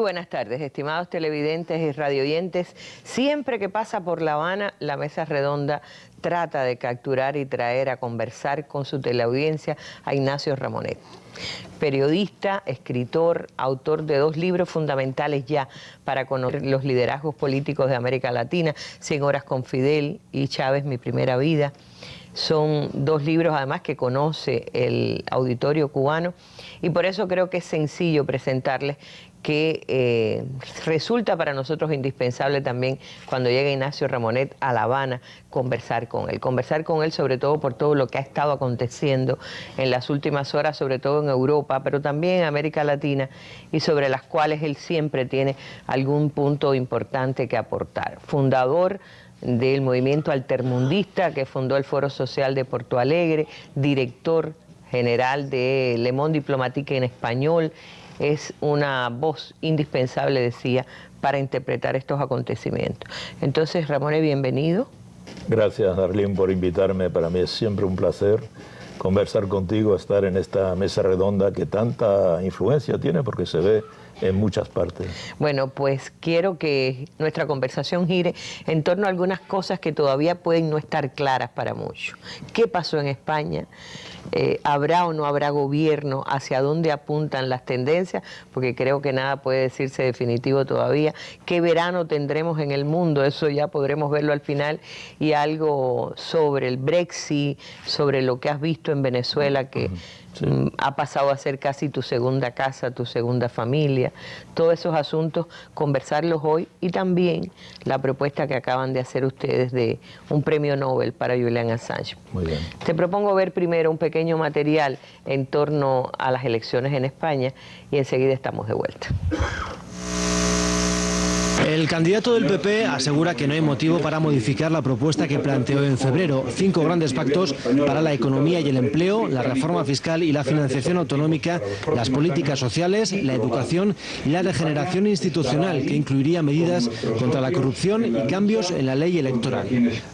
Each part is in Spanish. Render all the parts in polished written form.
buenas tardes, estimados televidentes y radioyentes. Siempre que pasa por La Habana, la Mesa Redonda trata de capturar y traer a conversar con su teleaudiencia a Ignacio Ramonet. Periodista, escritor, autor de 2 libros fundamentales ya para conocer los liderazgos políticos de América Latina, 100 horas con Fidel y Chávez, mi primera vida. Son 2 libros además que conoce el auditorio cubano y por eso creo que es sencillo presentarles que resulta para nosotros indispensable también cuando llega Ignacio Ramonet a La Habana conversar con él sobre todo por todo lo que ha estado aconteciendo en las últimas horas, sobre todo en Europa, pero también en América Latina y sobre las cuales él siempre tiene algún punto importante que aportar. Fundador del movimiento altermundista que fundó el Foro Social de Porto Alegre, director general de Le Monde Diplomatique en español, es una voz indispensable, decía, para interpretar estos acontecimientos. Entonces, Ramonet, bienvenido. Gracias, Darlene, por invitarme. Para mí es siempre un placer conversar contigo, estar en esta mesa redonda que tanta influencia tiene porque se ve en muchas partes. Bueno, pues quiero que nuestra conversación gire en torno a algunas cosas que todavía pueden no estar claras para muchos. ¿Qué pasó en España? ¿Habrá o no habrá gobierno? ¿Hacia dónde apuntan las tendencias? Porque creo que nada puede decirse definitivo todavía. ¿Qué verano tendremos en el mundo? Eso ya podremos verlo al final. Y algo sobre el Brexit, sobre lo que has visto en Venezuela, que sí, ha pasado a ser casi tu segunda casa, tu segunda familia. Todos esos asuntos, conversarlos hoy, y también la propuesta que acaban de hacer ustedes de un premio Nobel para Julian Assange. Muy bien. Te propongo ver primero un pequeño material en torno a las elecciones en España y enseguida estamos de vuelta. El candidato del PP asegura que no hay motivo para modificar la propuesta que planteó en febrero. 5 grandes pactos para la economía y el empleo, la reforma fiscal y la financiación autonómica, las políticas sociales, la educación y la regeneración institucional, que incluiría medidas contra la corrupción y cambios en la ley electoral.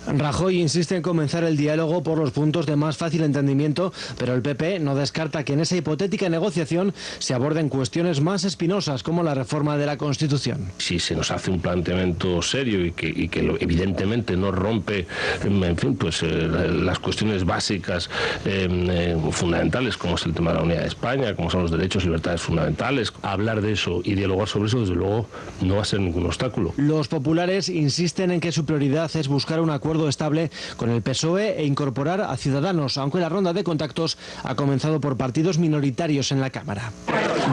Rajoy insiste en comenzar el diálogo por los puntos de más fácil entendimiento, pero el PP no descarta que en esa hipotética negociación se aborden cuestiones más espinosas como la reforma de la Constitución. Si se nos hace un planteamiento serio y que evidentemente no rompe, en fin, pues las cuestiones básicas fundamentales, como es el tema de la unidad de España, como son los derechos y libertades fundamentales, hablar de eso y dialogar sobre eso, desde luego, no va a ser ningún obstáculo. Los populares insisten en que su prioridad es buscar un acuerdo estable con el PSOE e incorporar a Ciudadanos, aunque la ronda de contactos ha comenzado por partidos minoritarios en la Cámara.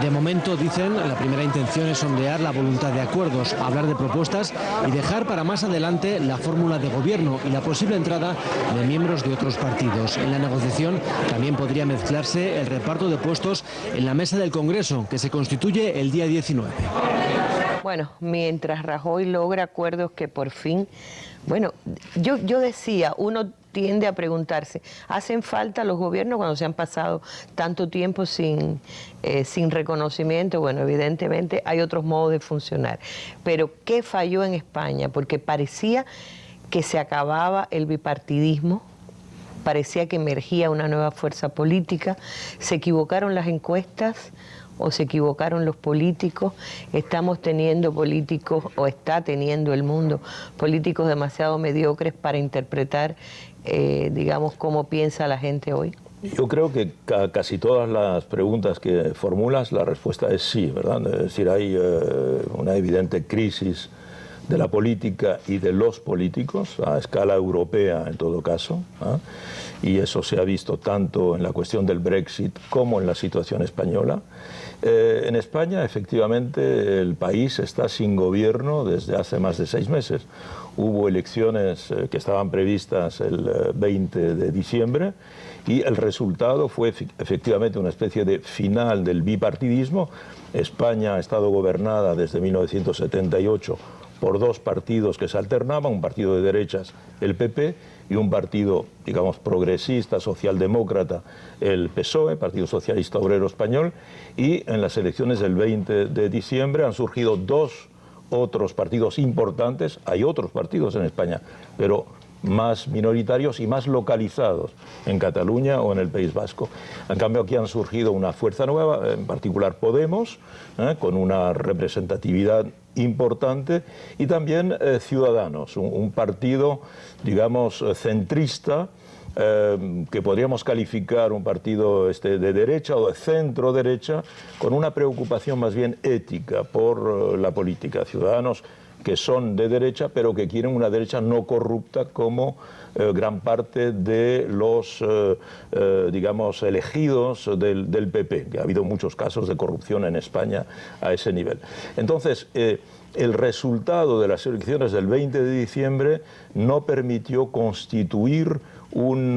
De momento, dicen, la primera intención es sondear la voluntad de acuerdos, hablar de propuestas y dejar para más adelante la fórmula de gobierno y la posible entrada de miembros de otros partidos. En la negociación también podría mezclarse el reparto de puestos en la mesa del Congreso, que se constituye el día 19. Bueno, mientras Rajoy logra acuerdos que por fin... Bueno, yo decía, uno tiende a preguntarse, ¿hacen falta los gobiernos cuando se han pasado tanto tiempo sin reconocimiento? Bueno, evidentemente hay otros modos de funcionar. Pero ¿qué falló en España? Porque parecía que se acababa el bipartidismo, parecía que emergía una nueva fuerza política, se equivocaron las encuestas o se equivocaron los políticos. Estamos teniendo políticos, o está teniendo el mundo, políticos demasiado mediocres para interpretar, digamos, cómo piensa la gente hoy. Yo creo que casi todas las preguntas que formulas, la respuesta es sí, ¿verdad? Es decir, hay una evidente crisis de la política y de los políticos a escala europea en todo caso, ¿eh? Y eso se ha visto tanto en la cuestión del Brexit como en la situación española. En España, efectivamente, el país está sin gobierno desde hace más de 6 meses. Hubo elecciones que estaban previstas el 20 de diciembre y el resultado fue efectivamente una especie de final del bipartidismo. España ha estado gobernada desde 1978 por 2 partidos que se alternaban, un partido de derechas, el PP, y un partido, digamos, progresista, socialdemócrata, el PSOE, Partido Socialista Obrero Español, y en las elecciones del 20 de diciembre han surgido 2 otros partidos importantes. Hay otros partidos en España, pero más minoritarios y más localizados en Cataluña o en el País Vasco. En cambio, aquí han surgido una fuerza nueva, en particular Podemos, con una representatividad importante, y también Ciudadanos, un partido, digamos, centrista, que podríamos calificar un partido de derecha o de centro derecha, con una preocupación más bien ética por la política. Ciudadanos que son de derecha, pero que quieren una derecha no corrupta como gran parte de los, digamos, elegidos del PP, que ha habido muchos casos de corrupción en España a ese nivel. Entonces, el resultado de las elecciones del 20 de diciembre no permitió constituir un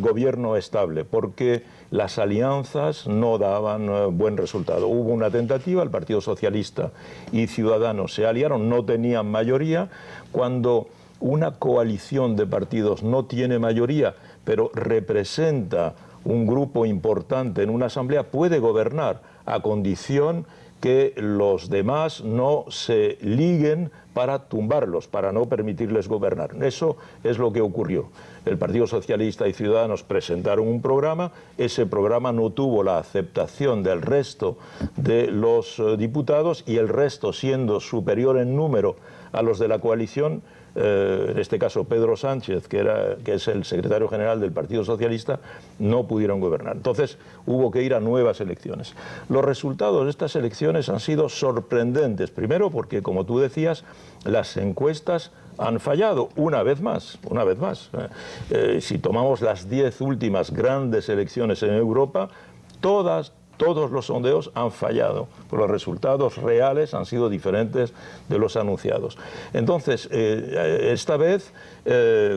gobierno estable, porque las alianzas no daban buen resultado. Hubo una tentativa, el Partido Socialista y Ciudadanos se aliaron, no tenían mayoría. Cuando una coalición de partidos no tiene mayoría, pero representa un grupo importante en una asamblea, puede gobernar a condición que los demás no se liguen para tumbarlos, para no permitirles gobernar. Eso es lo que ocurrió. El Partido Socialista y Ciudadanos presentaron un programa, ese programa no tuvo la aceptación del resto de los diputados, y el resto, siendo superior en número a los de la coalición, en este caso Pedro Sánchez, que es el secretario general del Partido Socialista, no pudieron gobernar. Entonces hubo que ir a nuevas elecciones. Los resultados de estas elecciones han sido sorprendentes. Primero porque, como tú decías, las encuestas han fallado una vez más. Si tomamos las 10 últimas grandes elecciones en Europa, todos los sondeos han fallado, los resultados reales han sido diferentes de los anunciados. Entonces, esta vez,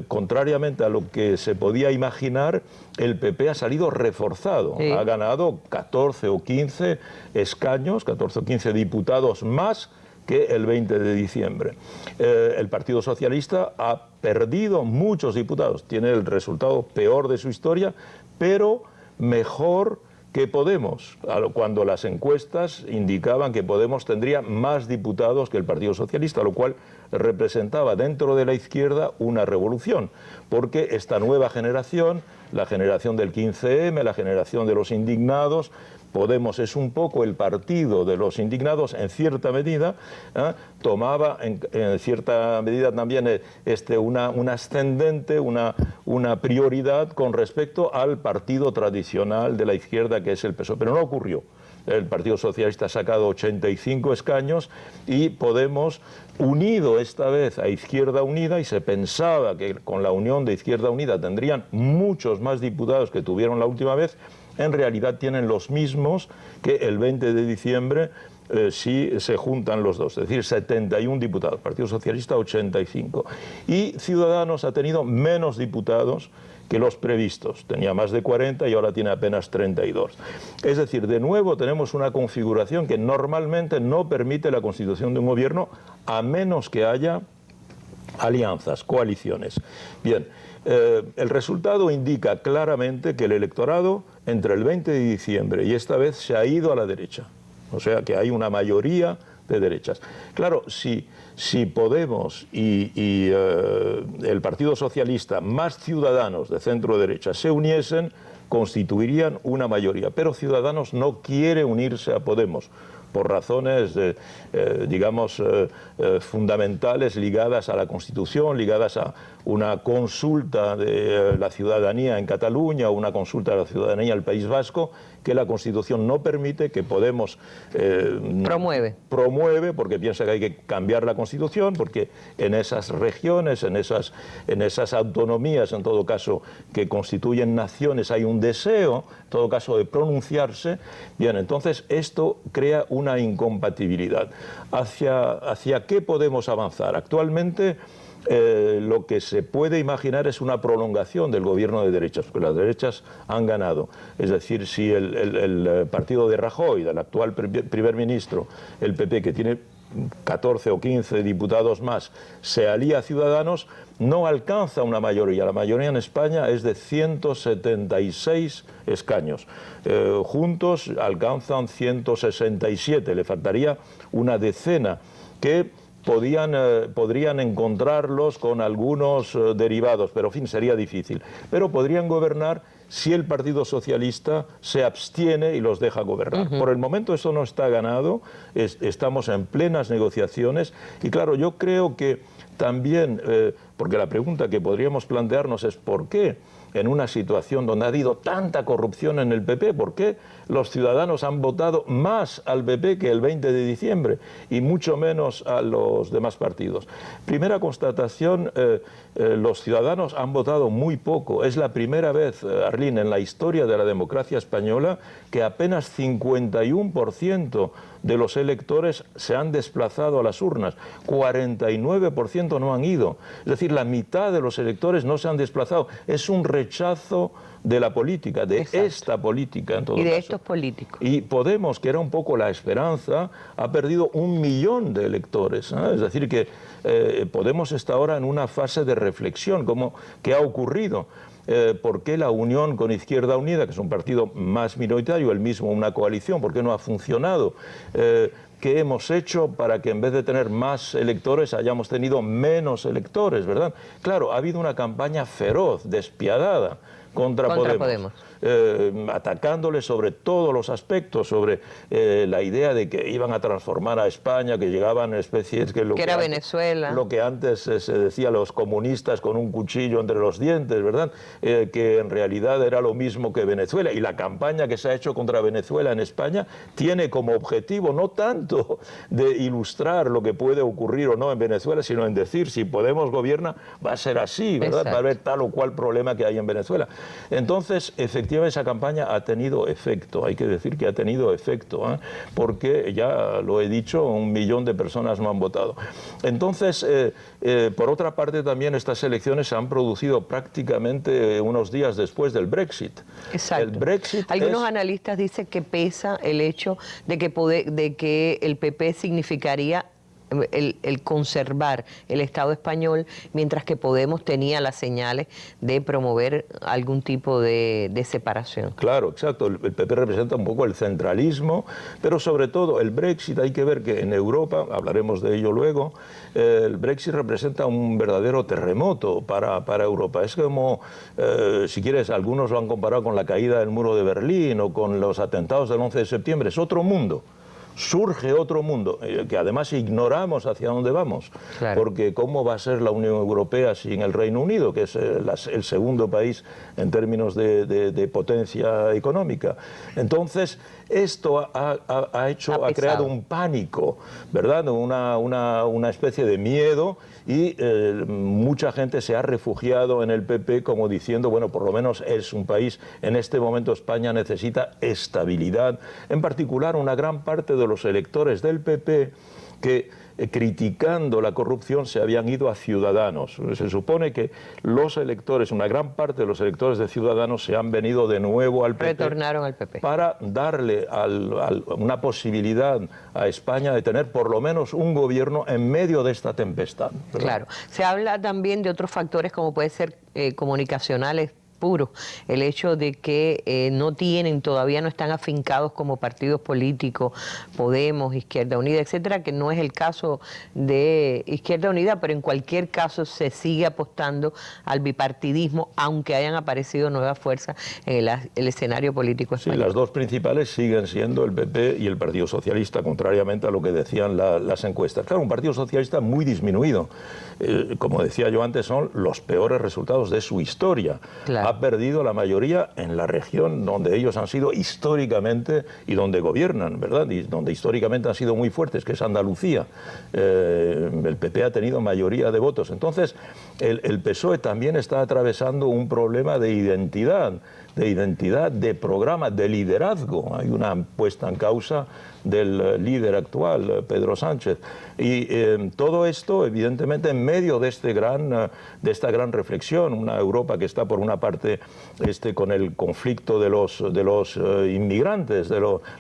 contrariamente a lo que se podía imaginar, el PP ha salido reforzado, sí. Ha ganado 14 o 15 escaños, 14 o 15 diputados más que el 20 de diciembre. El Partido Socialista ha perdido muchos diputados, tiene el resultado peor de su historia, pero mejor que Podemos, cuando las encuestas indicaban que Podemos tendría más diputados que el Partido Socialista, lo cual representaba dentro de la izquierda una revolución, porque esta nueva generación, la generación del 15M, la generación de los indignados, Podemos es un poco el partido de los indignados en cierta medida, tomaba en cierta medida también una ascendente, una prioridad con respecto al partido tradicional de la izquierda, que es el PSOE, pero no ocurrió. El Partido Socialista ha sacado 85 escaños y Podemos, unido esta vez a Izquierda Unida, y se pensaba que con la unión de Izquierda Unida tendrían muchos más diputados que tuvieron la última vez, en realidad tienen los mismos que el 20 de diciembre si se juntan los dos, es decir, 71 diputados, Partido Socialista 85. Y Ciudadanos ha tenido menos diputados que los previstos, tenía más de 40 y ahora tiene apenas 32. Es decir, de nuevo tenemos una configuración que normalmente no permite la constitución de un gobierno, a menos que haya alianzas, coaliciones. Bien, el resultado indica claramente que el electorado entre el 20 de diciembre y esta vez se ha ido a la derecha, o sea que hay una mayoría de derechas. Claro, si Podemos y el Partido Socialista más Ciudadanos de centro derecha se uniesen, constituirían una mayoría, pero Ciudadanos no quiere unirse a Podemos por razones, digamos, fundamentales ligadas a la Constitución, ligadas a una consulta de la ciudadanía en Cataluña o una consulta de la ciudadanía del País Vasco, que la Constitución no permite, que Podemos promueve, porque piensa que hay que cambiar la Constitución, porque en esas regiones, en esas autonomías, en todo caso, que constituyen naciones, hay un deseo, en todo caso, de pronunciarse. Bien, entonces esto crea una incompatibilidad. ¿Hacia qué podemos avanzar? Actualmente lo que se puede imaginar es una prolongación del gobierno de derechas, porque las derechas han ganado. Es decir, si el partido de Rajoy, del actual primer ministro, el PP, que tiene 14 o 15 diputados más, se alía a Ciudadanos, no alcanza una mayoría. La mayoría en España es de 176 escaños. Juntos alcanzan 167, le faltaría una decena, que podrían encontrarlos con algunos derivados, pero en fin, sería difícil. Pero podrían gobernar si el Partido Socialista se abstiene y los deja gobernar. Por el momento eso no está ganado, estamos en plenas negociaciones y claro, yo creo que también, porque la pregunta que podríamos plantearnos es ¿por qué en una situación donde ha habido tanta corrupción en el PP, por qué los ciudadanos han votado más al PP que el 20 de diciembre y mucho menos a los demás partidos? Primera constatación, los ciudadanos han votado muy poco. Es la primera vez, Arlene, en la historia de la democracia española que apenas 51% de los electores se han desplazado a las urnas, 49% no han ido. Es decir, la mitad de los electores no se han desplazado. Es un rechazo de la política, de esta política en todo caso. Y de estos políticos. Y Podemos, que era un poco la esperanza, ha perdido 1 millón de electores. Es decir, que Podemos está ahora en una fase de reflexión, como ¿qué ha ocurrido? ¿Por qué la unión con Izquierda Unida, que es un partido más minoritario, el mismo una coalición, por qué no ha funcionado? ¿Qué hemos hecho para que en vez de tener más electores hayamos tenido menos electores, verdad? Claro, ha habido una campaña feroz, despiadada contra Podemos. Atacándole sobre todos los aspectos, sobre la idea de que iban a transformar a España, que llegaban especies que era Venezuela. Lo que antes se decía los comunistas con un cuchillo entre los dientes, ¿verdad? Que en realidad era lo mismo que Venezuela. Y la campaña que se ha hecho contra Venezuela en España tiene como objetivo no tanto de ilustrar lo que puede ocurrir o no en Venezuela, sino en decir si Podemos gobierna va a ser así, ¿verdad? Exacto. Va a haber tal o cual problema que hay en Venezuela. Entonces, efectivamente, esa campaña ha tenido efecto, hay que decir que ha tenido efecto, porque ya lo he dicho, 1 millón de personas no han votado. Entonces, por otra parte, también estas elecciones se han producido prácticamente unos días después del Brexit. Exacto. El Brexit Algunos analistas dicen que pesa el hecho de que el PP significaría el conservar el Estado español, mientras que Podemos tenía las señales de promover algún tipo de separación. Claro, exacto. El PP representa un poco el centralismo, pero sobre todo el Brexit, hay que ver que en Europa, hablaremos de ello luego, el Brexit representa un verdadero terremoto para Europa. Es como, si quieres, algunos lo han comparado con la caída del muro de Berlín o con los atentados del 11 de septiembre. Es otro mundo. Surge otro mundo, que además ignoramos hacia dónde vamos, claro. Porque ¿cómo va a ser la Unión Europea sin el Reino Unido, que es el segundo país en términos de potencia económica? Entonces, esto ha creado un pánico, ¿verdad? Una especie de miedo y mucha gente se ha refugiado en el PP como diciendo, bueno, por lo menos es un país, en este momento España necesita estabilidad, en particular una gran parte de los electores del PP que criticando la corrupción se habían ido a Ciudadanos. Se supone que los electores, una gran parte de los electores de Ciudadanos se han venido de nuevo al PP. Retornaron al PP. Para darle una posibilidad a España de tener por lo menos un gobierno en medio de esta tempestad, ¿verdad? Claro. Se habla también de otros factores como puede ser comunicacionales puros, el hecho de que todavía no están afincados como partidos políticos, Podemos, Izquierda Unida, etcétera, que no es el caso de Izquierda Unida, pero en cualquier caso se sigue apostando al bipartidismo, aunque hayan aparecido nuevas fuerzas en el escenario político español. Sí, las dos principales siguen siendo el PP y el Partido Socialista, contrariamente a lo que decían las encuestas. Claro, un Partido Socialista muy disminuido. Como decía yo antes, son los peores resultados de su historia. Claro. Ha perdido la mayoría en la región donde ellos han sido históricamente y donde gobiernan, ¿verdad? Y donde históricamente han sido muy fuertes, que es Andalucía. El PP ha tenido mayoría de votos. Entonces, el PSOE también está atravesando un problema de identidad, de programa, de liderazgo. Hay una puesta en causa del líder actual, Pedro Sánchez. Y todo esto, evidentemente, en medio de esta gran reflexión, una Europa que está por una parte parte con el conflicto de los inmigrantes,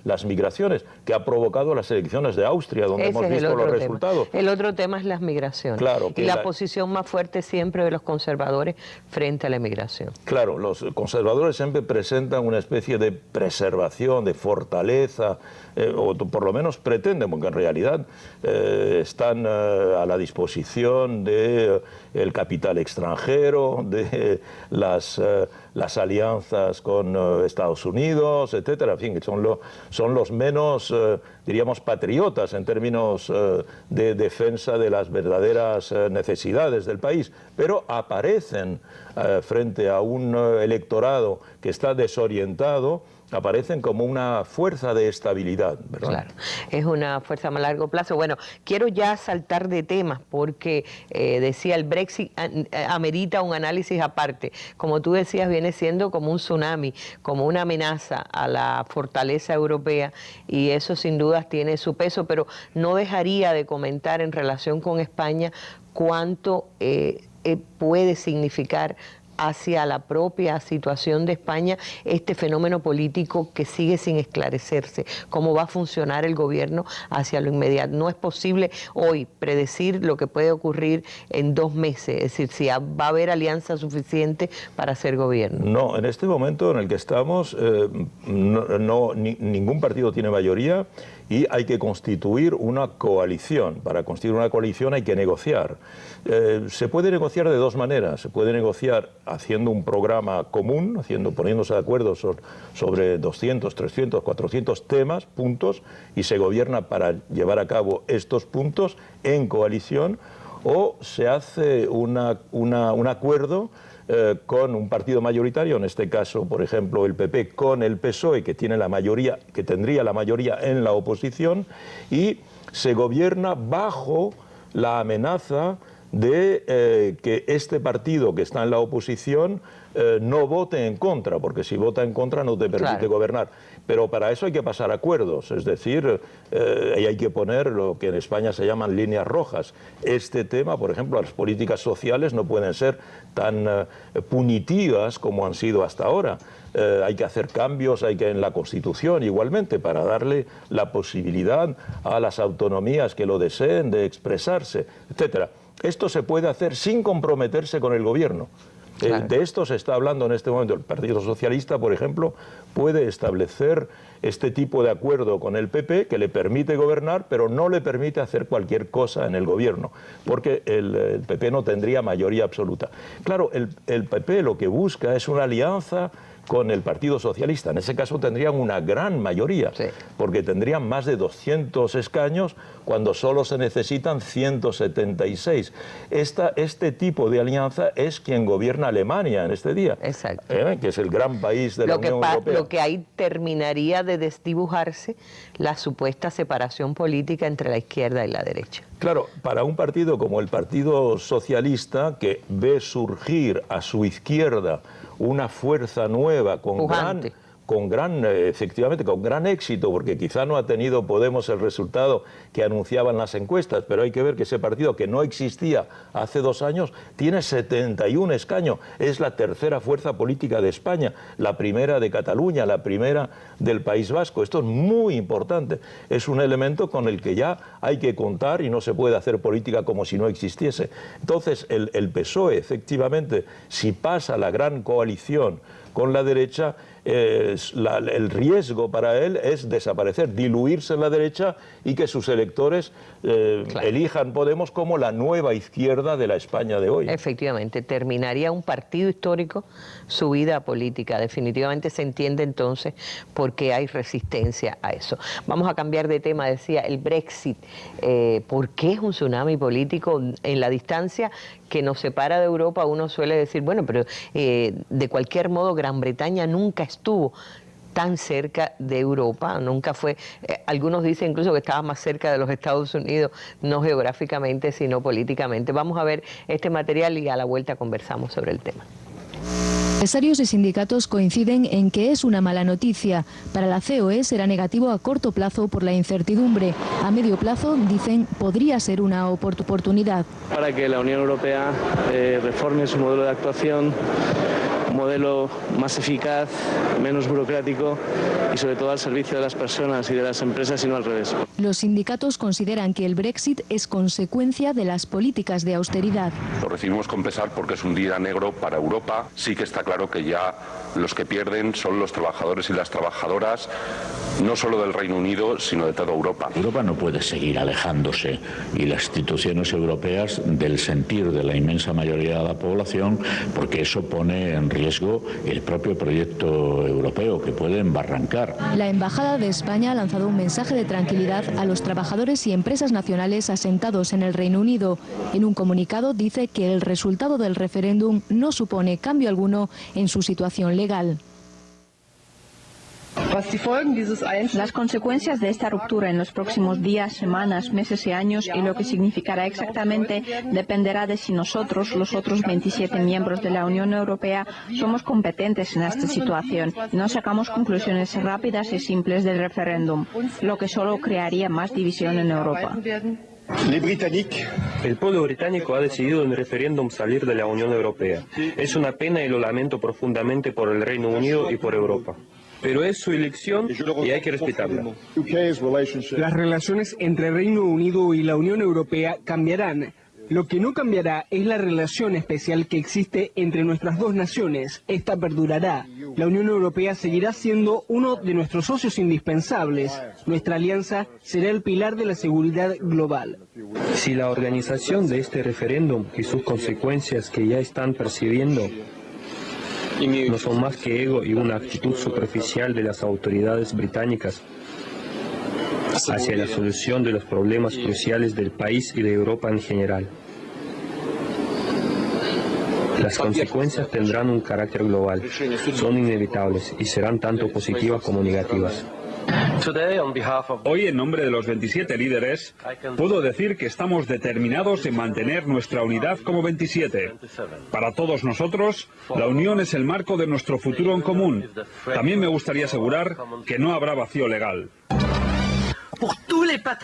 las migraciones, que ha provocado las elecciones de Austria, donde hemos visto los resultados. El otro tema es las migraciones. Claro, y la posición más fuerte siempre de los conservadores frente a la migración. Claro, los conservadores siempre presentan una especie de preservación, de fortaleza, o por lo menos pretenden, porque en realidad están a la disposición del capital extranjero, de las alianzas con Estados Unidos, etcétera. En fin, que son los menos, diríamos, patriotas en términos de defensa de las verdaderas necesidades del país, pero aparecen frente a un electorado que está desorientado, aparecen como una fuerza de estabilidad, ¿verdad? Claro, es una fuerza a más largo plazo. Bueno, quiero ya saltar de temas porque decía el Brexit amerita un análisis aparte. Como tú decías, viene siendo como un tsunami, como una amenaza a la fortaleza europea y eso sin dudas tiene su peso, pero no dejaría de comentar en relación con España cuánto puede significar hacia la propia situación de España este fenómeno político que sigue sin esclarecerse, cómo va a funcionar el gobierno hacia lo inmediato. No es posible hoy predecir lo que puede ocurrir en 2 meses, es decir, si va a haber alianza suficiente para hacer gobierno. No, en este momento en el que estamos, ningún partido tiene mayoría y hay que constituir una coalición. Para constituir una coalición hay que negociar. Se puede negociar de 2 maneras. Se puede negociar haciendo un programa común, poniéndose de acuerdo sobre 200, 300, 400 temas, puntos, y se gobierna para llevar a cabo estos puntos en coalición, o se hace un acuerdo con un partido mayoritario, en este caso, por ejemplo, el PP con el PSOE, que tiene la mayoría, que tendría la mayoría en la oposición, y se gobierna bajo la amenaza de que este partido que está en la oposición no vote en contra, porque si vota en contra no te permite gobernar. Pero para eso hay que pasar acuerdos, es decir, hay que poner lo que en España se llaman líneas rojas. Este tema, por ejemplo, las políticas sociales no pueden ser tan punitivas como han sido hasta ahora. Hay que hacer cambios, en la Constitución igualmente, para darle la posibilidad a las autonomías que lo deseen de expresarse, etcétera. Esto se puede hacer sin comprometerse con el gobierno. Claro. De esto se está hablando en este momento. El Partido Socialista, por ejemplo, puede establecer este tipo de acuerdo con el PP que le permite gobernar, pero no le permite hacer cualquier cosa en el gobierno, porque el PP no tendría mayoría absoluta. Claro, el PP lo que busca es una alianza con el Partido Socialista. En ese caso tendrían una gran mayoría, porque tendrían más de 200 escaños cuando solo se necesitan 176. Este tipo de alianza es quien gobierna Alemania en este día, que es el gran país de la Unión Europea. Lo que ahí terminaría de desdibujarse la supuesta separación política entre la izquierda y la derecha. Claro, para un partido como el Partido Socialista, que ve surgir a su izquierda una fuerza nueva con gran éxito, porque quizá no ha tenido Podemos el resultado que anunciaban las encuestas, pero hay que ver que ese partido, que no existía hace 2 años, tiene 71 escaños, es la tercera fuerza política de España, la primera de Cataluña, la primera del País Vasco. Esto es muy importante, es un elemento con el que ya hay que contar y no se puede hacer política como si no existiese. Entonces el PSOE, efectivamente, si pasa la gran coalición con la derecha, el riesgo para él es desaparecer, diluirse en la derecha y que sus electores elijan Podemos como la nueva izquierda de la España de hoy. Efectivamente, terminaría un partido histórico su vida política. Definitivamente se entiende entonces por qué hay resistencia a eso. Vamos a cambiar de tema, decía, el Brexit. ¿Por qué es un tsunami político en la distancia que nos separa de Europa? Uno suele decir, bueno, pero de cualquier modo Gran Bretaña nunca estuvo tan cerca de Europa, nunca fue, algunos dicen incluso que estaba más cerca de los Estados Unidos, no geográficamente, sino políticamente. Vamos a ver este material y a la vuelta conversamos sobre el tema. Empresarios y sindicatos coinciden en que es una mala noticia. Para la COE será negativo a corto plazo por la incertidumbre. A medio plazo, dicen, podría ser una oportunidad. Para que la Unión Europea reforme su modelo de actuación un modelo más eficaz, menos burocrático y sobre todo al servicio de las personas y de las empresas y no al revés. Los sindicatos consideran que el Brexit es consecuencia de las políticas de austeridad. Lo recibimos con pesar porque es un día negro para Europa. Sí que está claro que ya los que pierden son los trabajadores y las trabajadoras, no solo del Reino Unido, sino de toda Europa. Europa no puede seguir alejándose y las instituciones europeas del sentir de la inmensa mayoría de la población, porque eso pone en riesgo el propio proyecto europeo, que puede embarrancar. La Embajada de España ha lanzado un mensaje de tranquilidad a los trabajadores y empresas nacionales asentados en el Reino Unido. En un comunicado dice que el resultado del referéndum no supone cambio alguno en su situación legal. Las consecuencias de esta ruptura en los próximos días, semanas, meses y años y lo que significará exactamente dependerá de si nosotros, los otros 27 miembros de la Unión Europea, somos competentes en esta situación y no sacamos conclusiones rápidas y simples del referéndum, lo que solo crearía más división en Europa. El pueblo británico ha decidido en el referéndum salir de la Unión Europea. Es una pena y lo lamento profundamente por el Reino Unido y por Europa. Pero es su elección y hay que respetarla. Las relaciones entre Reino Unido y la Unión Europea cambiarán. Lo que no cambiará es la relación especial que existe entre nuestras dos naciones. Esta perdurará. La Unión Europea seguirá siendo uno de nuestros socios indispensables. Nuestra alianza será el pilar de la seguridad global. Si la organización de este referéndum y sus consecuencias que ya están percibiendo no son más que ego y una actitud superficial de las autoridades británicas hacia la solución de los problemas cruciales del país y de Europa en general. Las consecuencias tendrán un carácter global, son inevitables y serán tanto positivas como negativas. Hoy, en nombre de los 27 líderes, puedo decir que estamos determinados en mantener nuestra unidad como 27. Para todos nosotros, la unión es el marco de nuestro futuro en común. También me gustaría asegurar que no habrá vacío legal.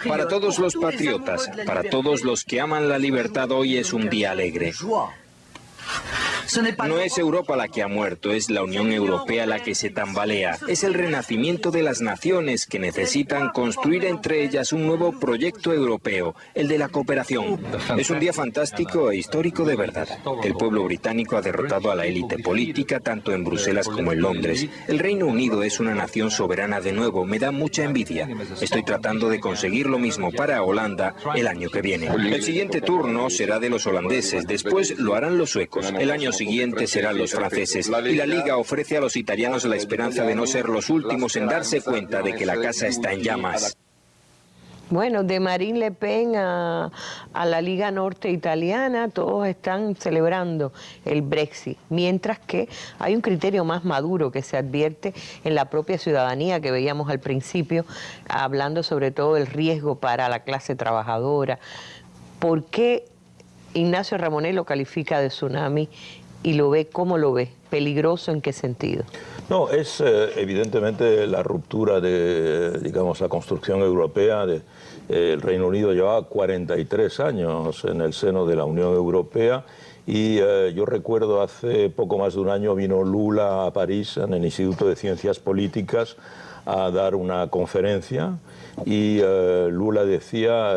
Para todos los patriotas, para todos los que aman la libertad, hoy es un día alegre. No es Europa la que ha muerto, es la Unión Europea la que se tambalea. Es el renacimiento de las naciones que necesitan construir entre ellas un nuevo proyecto europeo, el de la cooperación. Es un día fantástico e histórico de verdad. El pueblo británico ha derrotado a la élite política tanto en Bruselas como en Londres. El Reino Unido es una nación soberana de nuevo, me da mucha envidia. Estoy tratando de conseguir lo mismo para Holanda el año que viene. El siguiente turno será de los holandeses, después lo harán los suecos. El año siguiente serán los franceses. Y la Liga ofrece a los italianos la esperanza de no ser los últimos en darse cuenta de que la casa está en llamas. Bueno, de Marine Le Pen a la Liga Norte Italiana, todos están celebrando el Brexit, mientras que hay un criterio más maduro que se advierte en la propia ciudadanía que veíamos al principio, hablando sobre todo del riesgo para la clase trabajadora. ¿Por qué Ignacio Ramonet lo califica de tsunami y lo ve? ¿Cómo lo ve? ¿Peligroso en qué sentido? No, es evidentemente la ruptura de, digamos, la construcción europea. El Reino Unido llevaba 43 años en el seno de la Unión Europea y yo recuerdo hace poco más de un año vino Lula a París en el Instituto de Ciencias Políticas a dar una conferencia y Lula decía,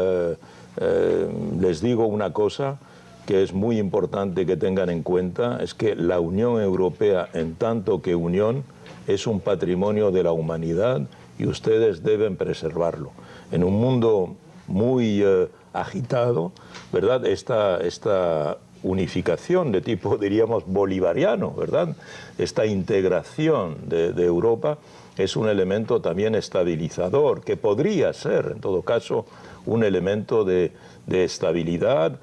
les digo una cosa que es muy importante que tengan en cuenta, es que la Unión Europea, en tanto que unión, es un patrimonio de la humanidad y ustedes deben preservarlo. En un mundo muy agitado, ¿verdad? Esta unificación de tipo, diríamos, bolivariano, ¿verdad? Esta integración de Europa es un elemento también estabilizador, que podría ser, en todo caso, un elemento de estabilidad.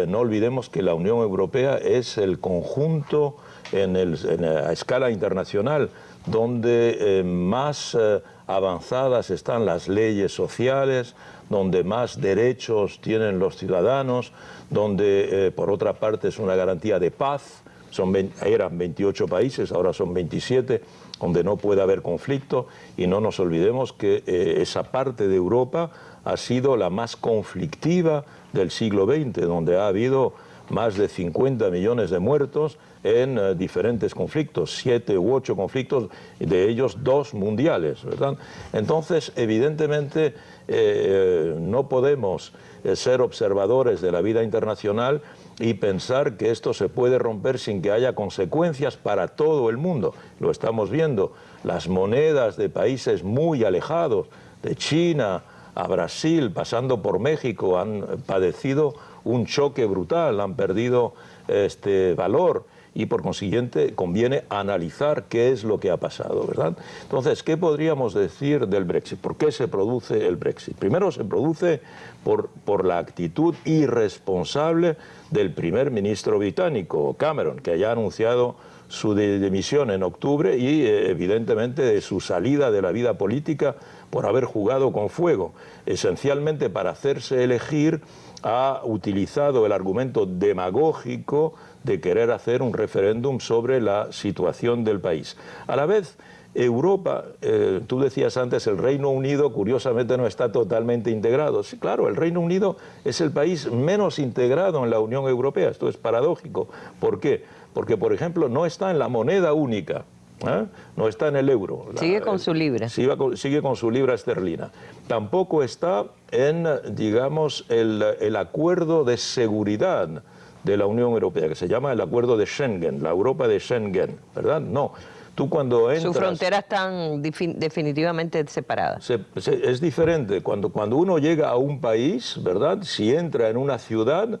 No olvidemos que la Unión Europea es el conjunto a escala internacional donde más avanzadas están las leyes sociales, donde más derechos tienen los ciudadanos, donde por otra parte es una garantía de paz. Eran 28 países, ahora son 27, donde no puede haber conflicto, y no nos olvidemos que esa parte de Europa ha sido la más conflictiva del siglo XX, donde ha habido más de 50 millones de muertos en diferentes conflictos, 7 u 8 conflictos, de ellos 2 mundiales, ¿verdad? Entonces, evidentemente, no podemos ser observadores de la vida internacional y pensar que esto se puede romper sin que haya consecuencias para todo el mundo. Lo estamos viendo, las monedas de países muy alejados, de China a Brasil, pasando por México, han padecido un choque brutal, han perdido valor, y por consiguiente conviene analizar qué es lo que ha pasado, ¿verdad? Entonces, ¿qué podríamos decir del Brexit? ¿Por qué se produce el Brexit? Primero, se produce por la actitud irresponsable del primer ministro británico, Cameron, que haya anunciado su dimisión en octubre y evidentemente de su salida de la vida política por haber jugado con fuego. Esencialmente para hacerse elegir ha utilizado el argumento demagógico de querer hacer un referéndum sobre la situación del país. A la vez, Europa, tú decías antes, el Reino Unido curiosamente no está totalmente integrado. Sí, claro, el Reino Unido es el país menos integrado en la Unión Europea. Esto es paradójico. ¿Por qué? Porque, por ejemplo, no está en la moneda única, no está en el euro. Sigue con su libra. Sigue con su libra esterlina. Tampoco está en, digamos, el acuerdo de seguridad de la Unión Europea, que se llama el acuerdo de Schengen, la Europa de Schengen, ¿verdad? No. Tú cuando entras... Sus fronteras están definitivamente separadas. Es diferente. Cuando uno llega a un país, ¿verdad? Si entra en una ciudad,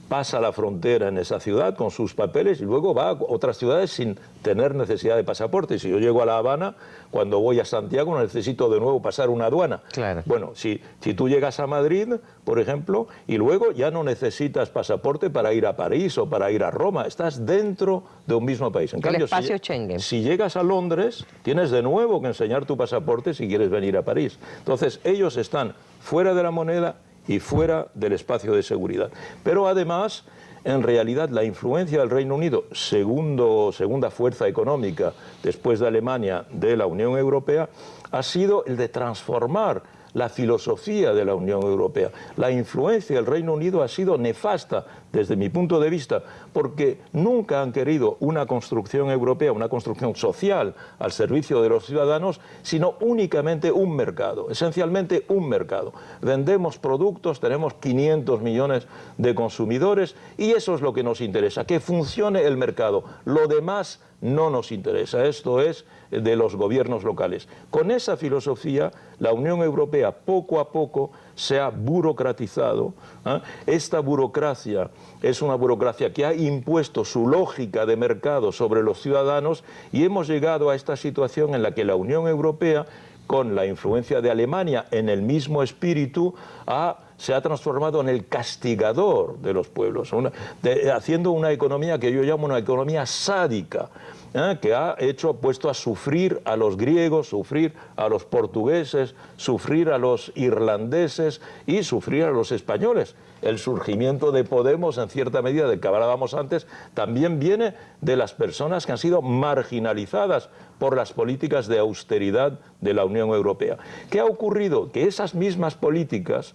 pasa la frontera en esa ciudad con sus papeles y luego va a otras ciudades sin tener necesidad de pasaporte. Si yo llego a La Habana, cuando voy a Santiago necesito de nuevo pasar una aduana. Claro. Bueno, si tú llegas a Madrid, por ejemplo, y luego ya no necesitas pasaporte para ir a París o para ir a Roma, estás dentro de un mismo país. En cambio, el espacio Schengen. Si llegas a Londres, tienes de nuevo que enseñar tu pasaporte si quieres venir a París. Entonces, ellos están fuera de la moneda y fuera del espacio de seguridad. Pero además, en realidad, la influencia del Reino Unido, segunda fuerza económica después de Alemania de la Unión Europea, ha sido el de transformar la filosofía de la Unión Europea. La influencia del Reino Unido ha sido nefasta desde mi punto de vista, porque nunca han querido una construcción europea, una construcción social al servicio de los ciudadanos, sino únicamente un mercado, esencialmente un mercado. Vendemos productos, tenemos 500 millones de consumidores y eso es lo que nos interesa, que funcione el mercado. Lo demás no nos interesa, esto es de los gobiernos locales. Con esa filosofía, la Unión Europea poco a poco se ha burocratizado. Esta burocracia es una burocracia que ha impuesto su lógica de mercado sobre los ciudadanos y hemos llegado a esta situación en la que la Unión Europea, con la influencia de Alemania en el mismo espíritu, se ha transformado en el castigador de los pueblos, haciendo una economía que yo llamo una economía sádica, que ha puesto a sufrir a los griegos, sufrir a los portugueses, sufrir a los irlandeses y sufrir a los españoles. El surgimiento de Podemos, en cierta medida, del que hablábamos antes, también viene de las personas que han sido marginalizadas por las políticas de austeridad de la Unión Europea. ¿Qué ha ocurrido? Que esas mismas políticas,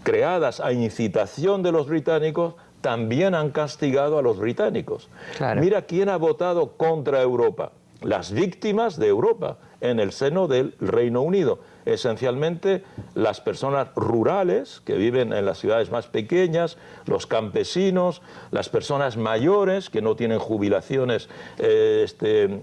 creadas a incitación de los británicos, también han castigado a los británicos. Claro. Mira quién ha votado contra Europa. Las víctimas de Europa en el seno del Reino Unido. Esencialmente las personas rurales que viven en las ciudades más pequeñas, los campesinos, las personas mayores que no tienen jubilaciones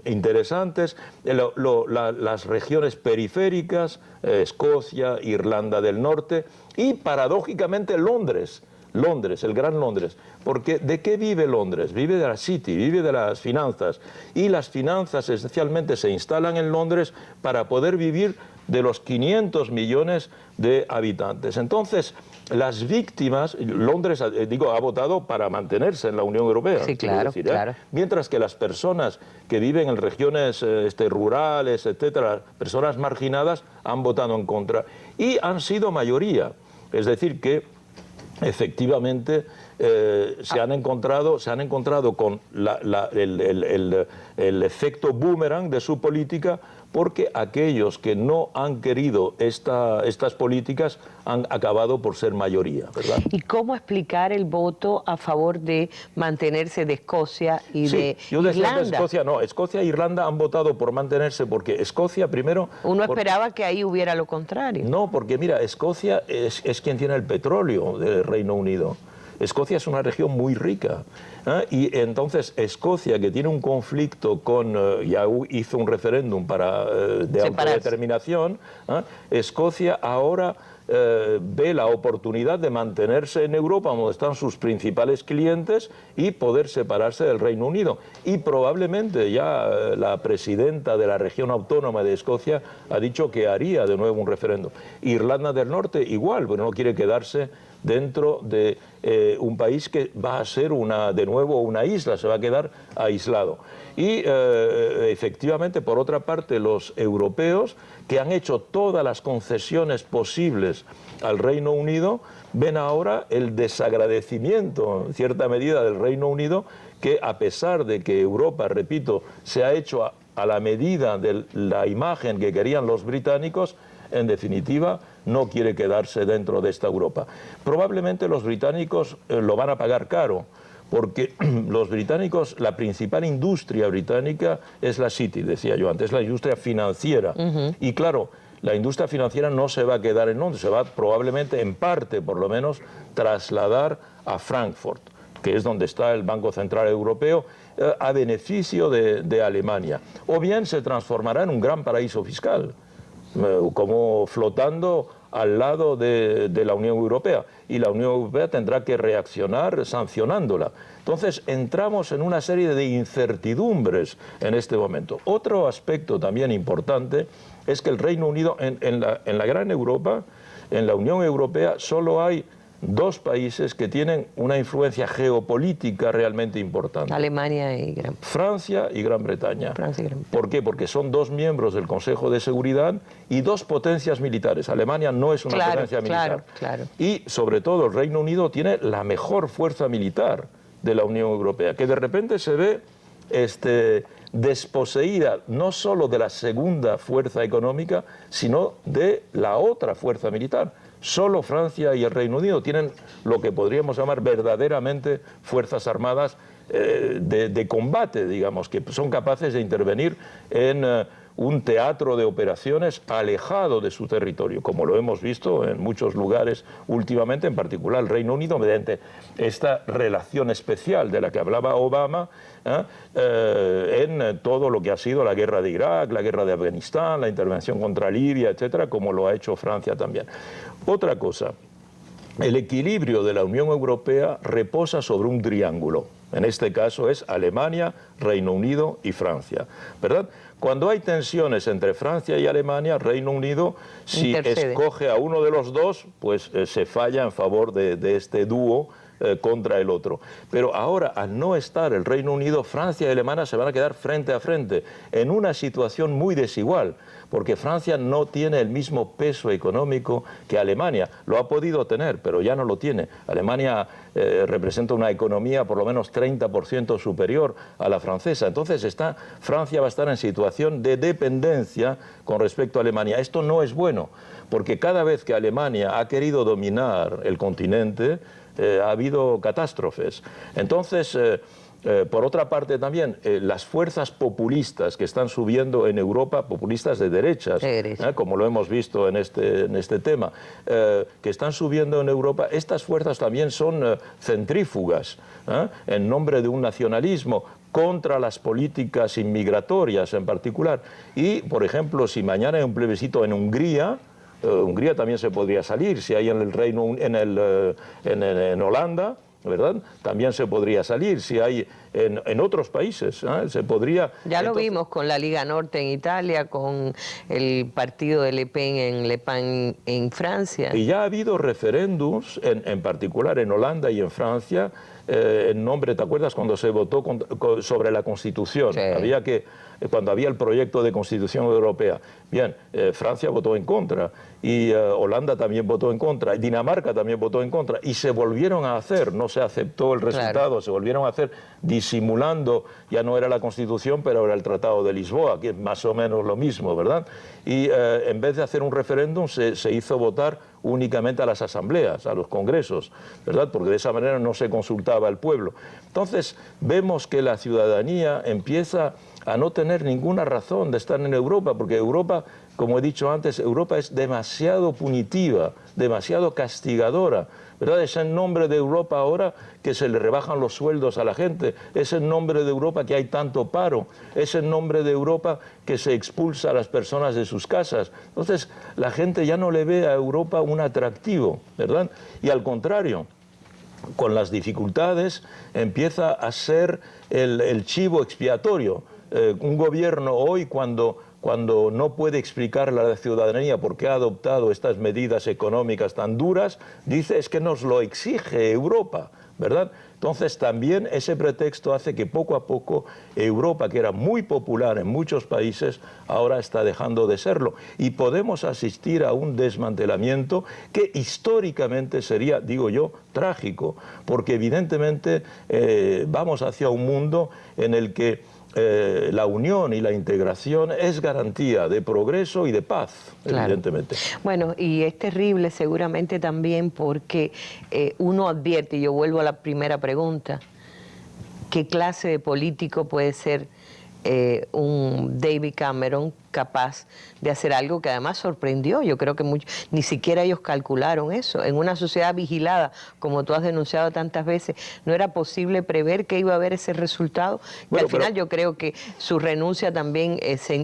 interesantes, las regiones periféricas, Escocia, Irlanda del Norte y paradójicamente Londres, el Gran Londres, porque ¿de qué vive Londres? Vive de la City, vive de las finanzas, y las finanzas esencialmente se instalan en Londres para poder vivir de los 500 millones de habitantes. Entonces, las víctimas, Londres, ha votado para mantenerse en la Unión Europea. Sí, claro, decir, claro. Mientras que las personas que viven en regiones rurales, etcétera, personas marginadas, han votado en contra y han sido mayoría. Es decir, que efectivamente se han encontrado con el efecto boomerang de su política, porque aquellos que no han querido estas políticas han acabado por ser mayoría, ¿verdad? ¿Y cómo explicar el voto a favor de mantenerse de Escocia y de yo decía Irlanda? De Escocia, no, Escocia e Irlanda han votado por mantenerse porque Escocia primero... Uno esperaba que ahí hubiera lo contrario. No, porque mira, Escocia es quien tiene el petróleo del Reino Unido. Escocia es una región muy rica, ¿eh? Y entonces Escocia, que tiene un conflicto con, ya hizo un referéndum de autodeterminación, ¿eh? Escocia ahora ve la oportunidad de mantenerse en Europa, donde están sus principales clientes, y poder separarse del Reino Unido. Y probablemente ya la presidenta de la región autónoma de Escocia ha dicho que haría de nuevo un referéndum. Irlanda del Norte igual, pero no quiere quedarse dentro de un país que va a ser de nuevo una isla, se va a quedar aislado. Y efectivamente, por otra parte, los europeos, que han hecho todas las concesiones posibles al Reino Unido, ven ahora el desagradecimiento, en cierta medida, del Reino Unido, que a pesar de que Europa, repito, se ha hecho a la medida de la imagen que querían los británicos, en definitiva, no quiere quedarse dentro de esta Europa. Probablemente los británicos lo van a pagar caro, porque los británicos, la principal industria británica es la City, decía yo antes, la industria financiera. Y claro, la industria financiera no se va a quedar en Londres, se va probablemente, en parte por lo menos, trasladar a Frankfurt, que es donde está el Banco Central Europeo, a beneficio de Alemania. O bien se transformará en un gran paraíso fiscal, como flotando al lado de la Unión Europea, y la Unión Europea tendrá que reaccionar sancionándola. Entonces entramos en una serie de incertidumbres en este momento. Otro aspecto también importante es que el Reino Unido, en la gran Europa, en la Unión Europea, solo hay dos países que tienen una influencia geopolítica realmente importante. Alemania y Francia y Gran Bretaña. ¿Por qué? Porque son dos miembros del Consejo de Seguridad y dos potencias militares. Alemania no es una potencia militar. Y sobre todo el Reino Unido tiene la mejor fuerza militar de la Unión Europea, que de repente se ve desposeída no solo de la segunda fuerza económica, sino de la otra fuerza militar. Solo Francia y el Reino Unido tienen lo que podríamos llamar verdaderamente fuerzas armadas de combate, digamos, que son capaces de intervenir en un teatro de operaciones alejado de su territorio, como lo hemos visto en muchos lugares últimamente, en particular el Reino Unido, mediante esta relación especial de la que hablaba Obama, en todo lo que ha sido la guerra de Irak, la guerra de Afganistán, la intervención contra Libia, etcétera, como lo ha hecho Francia también. Otra cosa, el equilibrio de la Unión Europea reposa sobre un triángulo. En este caso es Alemania, Reino Unido y Francia, ¿verdad? Cuando hay tensiones entre Francia y Alemania, Reino Unido, si escoge a uno de los dos, pues se falla en favor de este dúo contra el otro. Pero ahora, al no estar el Reino Unido, Francia y Alemania se van a quedar frente a frente en una situación muy desigual, porque Francia no tiene el mismo peso económico que Alemania. Lo ha podido tener, pero ya no lo tiene. Alemania representa una economía por lo menos 30% superior a la francesa. Entonces Francia va a estar en situación de dependencia con respecto a Alemania. Esto no es bueno, porque cada vez que Alemania ha querido dominar el continente, ha habido catástrofes. Entonces, por otra parte también, las fuerzas populistas que están subiendo en Europa, populistas de derechas, como lo hemos visto en este tema, que están subiendo en Europa, estas fuerzas también son centrífugas, en nombre de un nacionalismo contra las políticas inmigratorias en particular. Y, por ejemplo, si mañana hay un plebiscito en Hungría, Hungría también se podría salir, si hay en el en Holanda, ¿verdad? También se podría salir, si hay en otros países, se podría... Ya lo vimos con la Liga Norte en Italia, con el partido de Le Pen en Francia. Y ya ha habido referéndums, en particular en Holanda y en Francia, en nombre, ¿te acuerdas cuando se votó sobre la Constitución? Sí. Cuando había el proyecto de Constitución Europea. Bien, Francia votó en contra, y Holanda también votó en contra, y Dinamarca también votó en contra, y se volvieron a hacer, no se aceptó el resultado, claro. Se volvieron a hacer disimulando, ya no era la Constitución, pero era el Tratado de Lisboa, que es más o menos lo mismo, ¿verdad? Y en vez de hacer un referéndum se hizo votar únicamente a las asambleas, a los congresos, ¿verdad? Porque de esa manera no se consultaba al pueblo. Entonces vemos que la ciudadanía empieza a no tener ninguna razón de estar en Europa, porque Europa, como he dicho antes, Europa es demasiado punitiva, demasiado castigadora, ¿verdad? Es en nombre de Europa ahora que se le rebajan los sueldos a la gente, es en nombre de Europa que hay tanto paro, es en nombre de Europa que se expulsa a las personas de sus casas. Entonces, la gente ya no le ve a Europa un atractivo, ¿verdad? Y al contrario, con las dificultades empieza a ser el chivo expiatorio. Un gobierno hoy cuando no puede explicarle a la ciudadanía por qué ha adoptado estas medidas económicas tan duras, dice es que nos lo exige Europa, ¿verdad? Entonces también ese pretexto hace que poco a poco Europa, que era muy popular en muchos países, ahora está dejando de serlo. Y podemos asistir a un desmantelamiento que históricamente sería, digo yo, trágico, porque evidentemente vamos hacia un mundo en el que la unión y la integración es garantía de progreso y de paz, claro. Evidentemente. Bueno, y es terrible seguramente también porque uno advierte, y yo vuelvo a la primera pregunta, ¿qué clase de político puede ser un David Cameron capaz de hacer algo que además sorprendió? Yo creo que ni siquiera ellos calcularon eso. En una sociedad vigilada, como tú has denunciado tantas veces, no era posible prever que iba a haber ese resultado. Bueno, al final yo creo que su renuncia también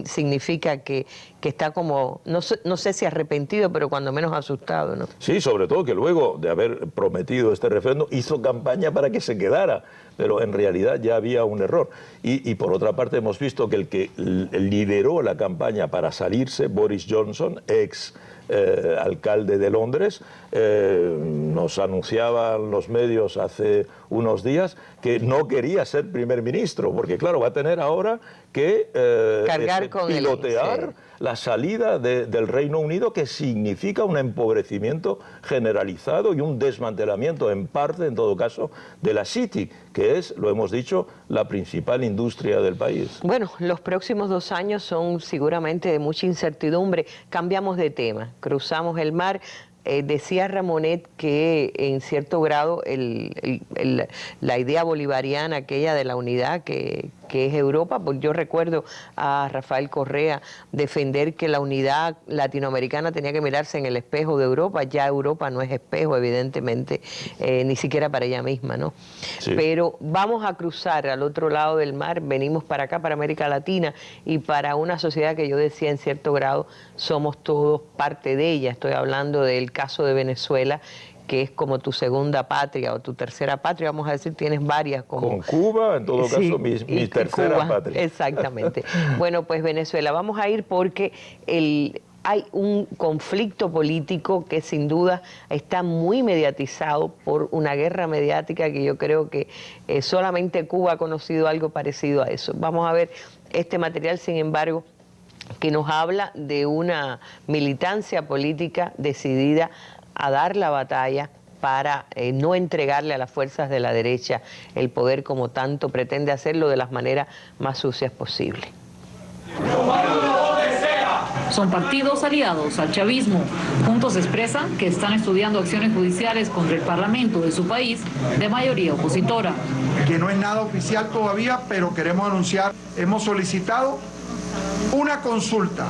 significa que está como, no sé si arrepentido, pero cuando menos asustado, ¿no? Sí, sobre todo que luego de haber prometido este referéndum hizo campaña para que se quedara, pero en realidad ya había un error. Y por otra parte hemos visto que el que lideró la campaña para salirse, Boris Johnson, ex alcalde de Londres, nos anunciaban los medios hace unos días que no quería ser primer ministro, porque claro, va a tener ahora que pilotear la salida del Reino Unido, que significa un empobrecimiento generalizado y un desmantelamiento en parte, en todo caso, de la City, que es, lo hemos dicho, la principal industria del país. Bueno, los próximos 2 años son seguramente de mucha incertidumbre. Cambiamos de tema, cruzamos el mar. Decía Ramonet que en cierto grado la idea bolivariana, aquella de la unidad que es Europa, porque yo recuerdo a Rafael Correa defender que la unidad latinoamericana tenía que mirarse en el espejo de Europa. Ya Europa no es espejo, evidentemente, ni siquiera para ella misma, ¿no? Sí. Pero vamos a cruzar al otro lado del mar, venimos para acá, para América Latina, y para una sociedad que yo decía en cierto grado somos todos parte de ella. Estoy hablando del caso de Venezuela, que es como tu segunda patria o tu tercera patria, vamos a decir, tienes varias. Con Cuba, en todo caso, sí, mi tercera Cuba, patria. Exactamente. Bueno, pues Venezuela, vamos a ir porque hay un conflicto político que sin duda está muy mediatizado por una guerra mediática que yo creo que solamente Cuba ha conocido algo parecido a eso. Vamos a ver este material, sin embargo, que nos habla de una militancia política decidida a dar la batalla para no entregarle a las fuerzas de la derecha el poder como tanto pretende hacerlo de las maneras más sucias posibles. Son partidos aliados al chavismo. Juntos expresan que están estudiando acciones judiciales contra el Parlamento de su país de mayoría opositora. Que no es nada oficial todavía, pero queremos anunciar, hemos solicitado una consulta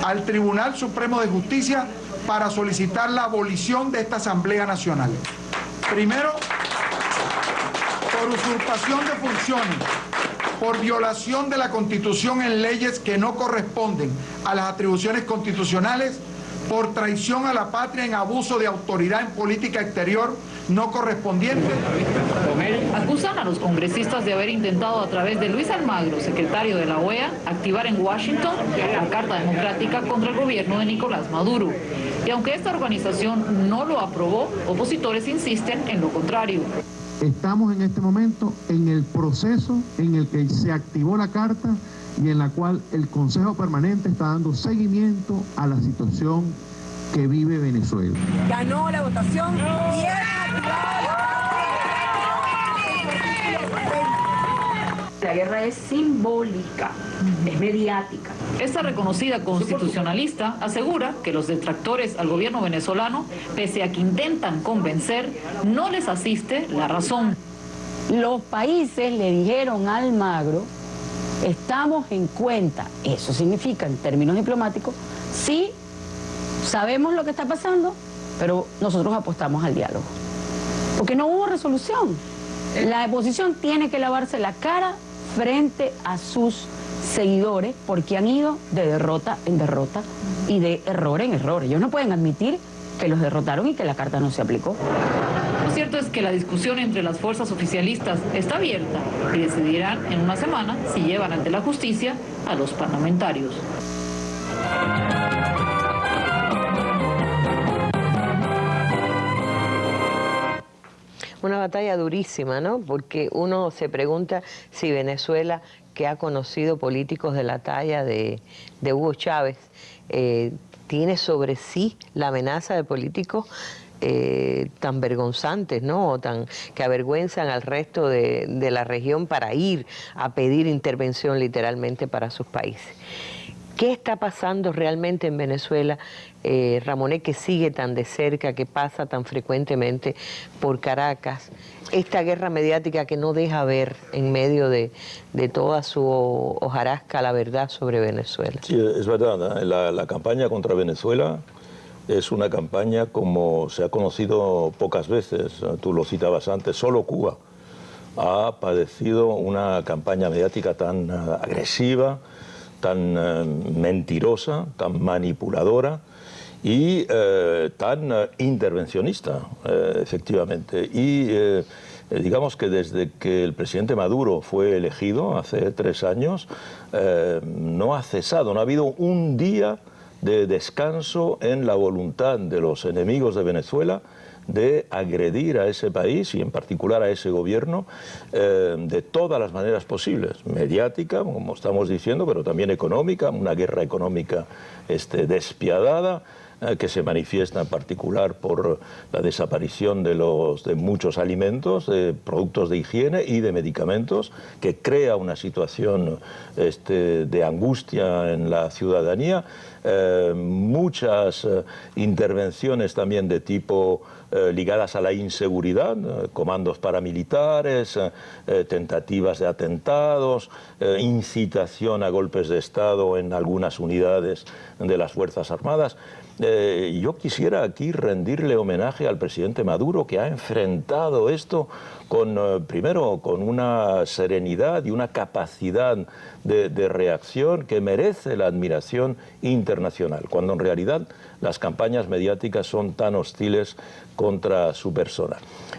al Tribunal Supremo de Justicia para solicitar la abolición de esta Asamblea Nacional. Primero, por usurpación de funciones, por violación de la Constitución en leyes que no corresponden a las atribuciones constitucionales, por traición a la patria en abuso de autoridad en política exterior no correspondiente. Acusan a los congresistas de haber intentado a través de Luis Almagro, secretario de la OEA, activar en Washington la Carta Democrática contra el gobierno de Nicolás Maduro. Y aunque esta organización no lo aprobó, opositores insisten en lo contrario. Estamos en este momento en el proceso en el que se activó la carta y en la cual el Consejo Permanente está dando seguimiento a la situación que vive Venezuela. Ganó la votación y es activada. La guerra es simbólica, es mediática. Esta reconocida constitucionalista asegura que los detractores al gobierno venezolano, pese a que intentan convencer, no les asiste la razón. Los países le dijeron a Almagro, estamos en cuenta, eso significa en términos diplomáticos, sí, sabemos lo que está pasando, pero nosotros apostamos al diálogo. Porque no hubo resolución. La oposición tiene que lavarse la cara frente a sus seguidores porque han ido de derrota en derrota y de error en error. Ellos no pueden admitir que los derrotaron y que la carta no se aplicó. Lo cierto es que la discusión entre las fuerzas oficialistas está abierta y decidirán en una semana si llevan ante la justicia a los parlamentarios. Una batalla durísima, ¿no? Porque uno se pregunta si Venezuela, que ha conocido políticos de la talla de Hugo Chávez, tiene sobre sí la amenaza de políticos tan vergonzantes, ¿no? O que avergüenzan al resto de la región para ir a pedir intervención literalmente para sus países. ¿Qué está pasando realmente en Venezuela, Ramonet, que sigue tan de cerca, que pasa tan frecuentemente por Caracas? Esta guerra mediática que no deja ver en medio de toda su hojarasca la verdad sobre Venezuela. Sí, es verdad, ¿eh? La campaña contra Venezuela es una campaña como se ha conocido pocas veces. Tú lo citabas antes, solo Cuba ha padecido una campaña mediática tan agresiva, tan mentirosa, tan manipuladora y tan intervencionista, efectivamente. Y digamos que desde que el presidente Maduro fue elegido hace 3 años, no ha cesado, no ha habido un día de descanso en la voluntad de los enemigos de Venezuela de agredir a ese país y en particular a ese gobierno de todas las maneras posibles, mediática, como estamos diciendo, pero también económica, una guerra económica despiadada, que se manifiesta en particular por la desaparición de muchos alimentos, de productos de higiene y de medicamentos, que crea una situación de angustia en la ciudadanía, muchas intervenciones también de tipo ligadas a la inseguridad, comandos paramilitares, tentativas de atentados, incitación a golpes de Estado en algunas unidades de las Fuerzas Armadas. Yo quisiera aquí rendirle homenaje al presidente Maduro, que ha enfrentado esto primero con una serenidad y una capacidad de reacción que merece la admiración internacional, cuando en realidad las campañas mediáticas son tan hostiles contra su persona.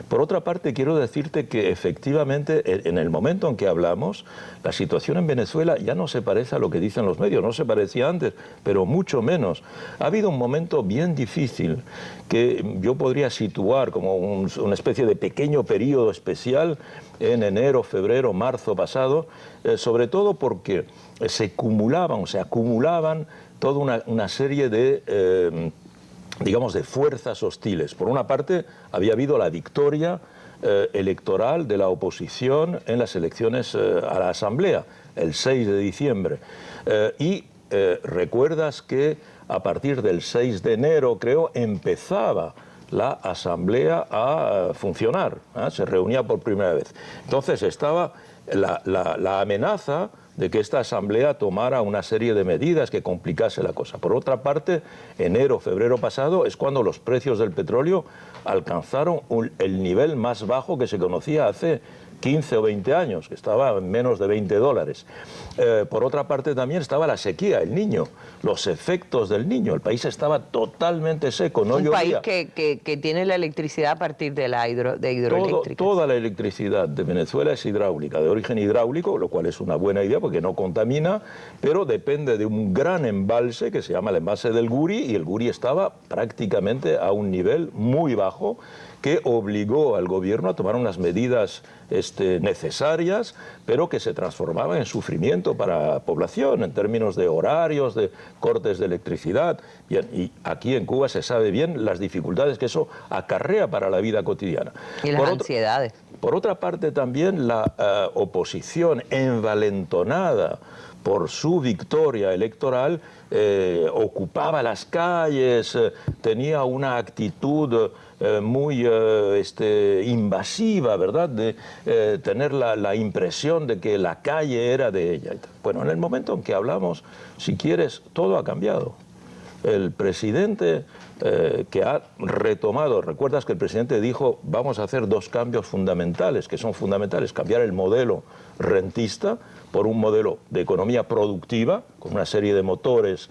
Por otra parte, quiero decirte que efectivamente en el momento en que hablamos, la situación en Venezuela ya no se parece a lo que dicen los medios, no se parecía antes, pero mucho menos. Ha habido un momento bien difícil que yo podría situar como una especie de pequeño periodo especial en enero, febrero, marzo pasado, sobre todo porque se acumulaban toda una serie de digamos, de fuerzas hostiles. Por una parte, había habido la victoria electoral de la oposición en las elecciones a la Asamblea, el 6 de diciembre. Recuerdas que a partir del 6 de enero, creo, empezaba la Asamblea a funcionar, se reunía por primera vez. Entonces estaba la amenaza de que esta Asamblea tomara una serie de medidas que complicase la cosa. Por otra parte, enero, febrero pasado es cuando los precios del petróleo alcanzaron el nivel más bajo que se conocía hace 15 o 20 años, que estaba en menos de $20. Por otra parte también estaba la sequía, el Niño, los efectos del Niño. El país estaba totalmente seco, no llovía. Un país que tiene la electricidad a partir de hidroeléctrica. Toda la electricidad de Venezuela es hidráulica, de origen hidráulico, lo cual es una buena idea porque no contamina, pero depende de un gran embalse que se llama el embalse del Guri, y el Guri estaba prácticamente a un nivel muy bajo, que obligó al gobierno a tomar unas medidas necesarias, pero que se transformaban en sufrimiento para la población, en términos de horarios, de cortes de electricidad. Bien, y aquí en Cuba se sabe bien las dificultades que eso acarrea para la vida cotidiana. Y las ansiedades. por otra parte también la oposición envalentonada por su victoria electoral, ocupaba las calles, tenía una actitud muy invasiva, ¿verdad?, de tener la impresión de que la calle era de ella. Bueno, en el momento en que hablamos, si quieres, todo ha cambiado. El presidente que ha retomado, recuerdas que el presidente dijo, vamos a hacer dos cambios fundamentales, que son fundamentales, cambiar el modelo rentista por un modelo de economía productiva, con una serie de motores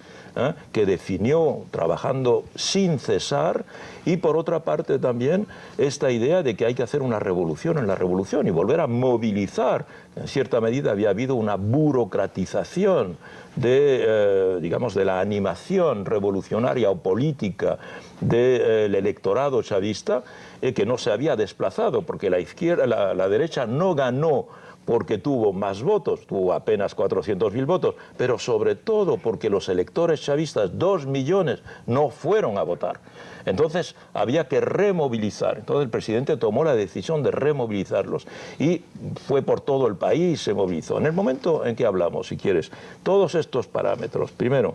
que definió trabajando sin cesar, y por otra parte también esta idea de que hay que hacer una revolución en la revolución y volver a movilizar. En cierta medida había habido una burocratización de, digamos, de la animación revolucionaria o política del electorado chavista, que no se había desplazado, porque la izquierda, la derecha no ganó porque tuvo más votos, tuvo apenas 400.000 votos, pero sobre todo porque los electores chavistas, 2 millones, no fueron a votar. Entonces había que removilizar. Entonces el presidente tomó la decisión de removilizarlos y fue por todo el país, se movilizó. En el momento en que hablamos, si quieres, todos estos parámetros, primero,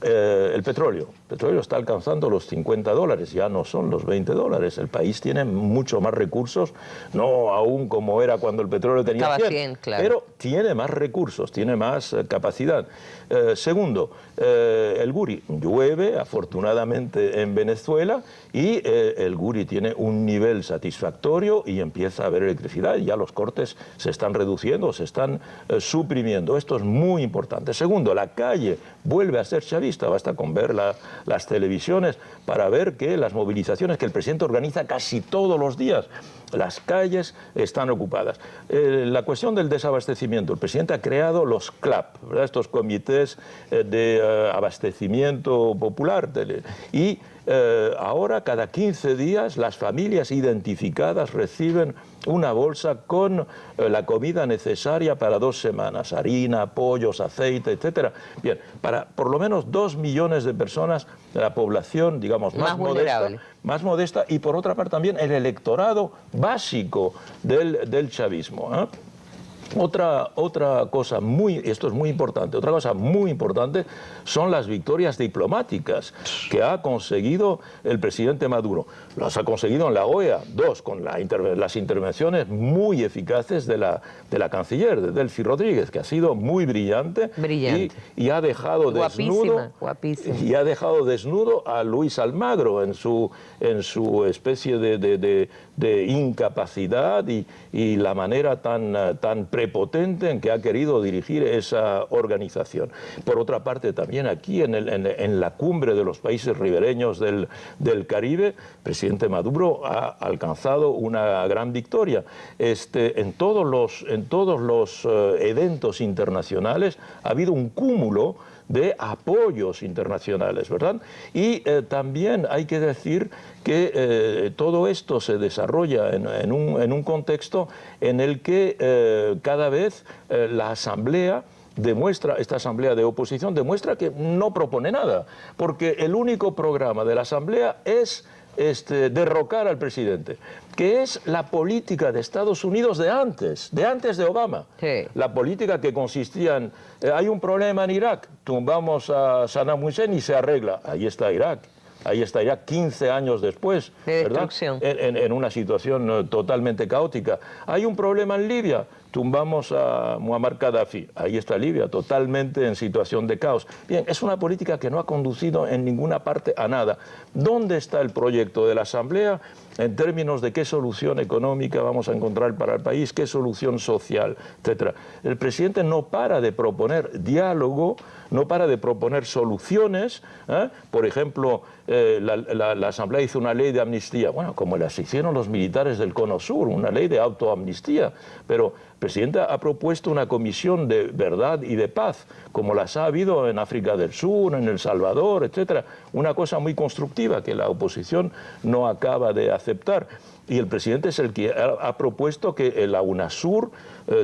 el petróleo está alcanzando los $50, ya no son los $20. El país tiene mucho más recursos, no aún como era cuando el petróleo tenía 100, claro, pero tiene más recursos, tiene más capacidad. Segundo, el Guri llueve afortunadamente en Venezuela y el Guri tiene un nivel satisfactorio y empieza a haber electricidad y ya los cortes se están reduciendo, se están suprimiendo. Esto es muy importante. Segundo, la calle vuelve a ser chavista, basta con ver las televisiones para ver que las movilizaciones que el presidente organiza casi todos los días, las calles están ocupadas. La cuestión del desabastecimiento, el presidente ha creado los CLAP, ¿verdad?, estos comités de abastecimiento popular, y ahora cada 15 días las familias identificadas reciben una bolsa con la comida necesaria para 2 semanas, harina, pollos, aceite, etcétera. Bien, para por lo menos 2 millones de personas de la población, digamos, más modesta, y por otra parte también el electorado básico del chavismo, ¿eh? Otra cosa esto es muy importante, otra cosa muy importante son las victorias diplomáticas que ha conseguido el presidente Maduro. Las ha conseguido en la OEA, 2, con las intervenciones muy eficaces de la canciller, de Delcy Rodríguez, que ha sido muy brillante. Y ha dejado desnudo a Luis Almagro en su especie de incapacidad y la manera tan prepotente en que ha querido dirigir esa organización. Por otra parte, también aquí en la cumbre de los países ribereños del Caribe, el presidente Maduro ha alcanzado una gran victoria. En todos los eventos internacionales ha habido un cúmulo de apoyos internacionales, ¿verdad? Y también hay que decir que todo esto se desarrolla en un contexto en el que cada vez la Asamblea esta asamblea de oposición demuestra que no propone nada, porque el único programa de la Asamblea es derrocar al presidente, que es la política de Estados Unidos de antes de Obama. Sí. La política que consistía en, hay un problema en Irak, tumbamos a Saddam Hussein y se arregla. Ahí está Irak. 15 años después, ¿verdad?, en una situación totalmente caótica. Hay un problema en Libia, tumbamos a Muammar Gaddafi. Ahí está Libia, totalmente en situación de caos. Bien, es una política que no ha conducido en ninguna parte a nada. ¿Dónde está el proyecto de la Asamblea en términos de qué solución económica vamos a encontrar para el país, qué solución social, etcétera? El presidente no para de proponer diálogo, no para de proponer soluciones. Por ejemplo, la Asamblea hizo una ley de amnistía, bueno, como las hicieron los militares del Cono Sur, una ley de autoamnistía, pero el presidente ha propuesto una comisión de verdad y de paz, como las ha habido en África del Sur, en El Salvador, etcétera. Una cosa muy constructiva que la oposición no acaba de aceptar. Y el presidente es el que ha propuesto que la UNASUR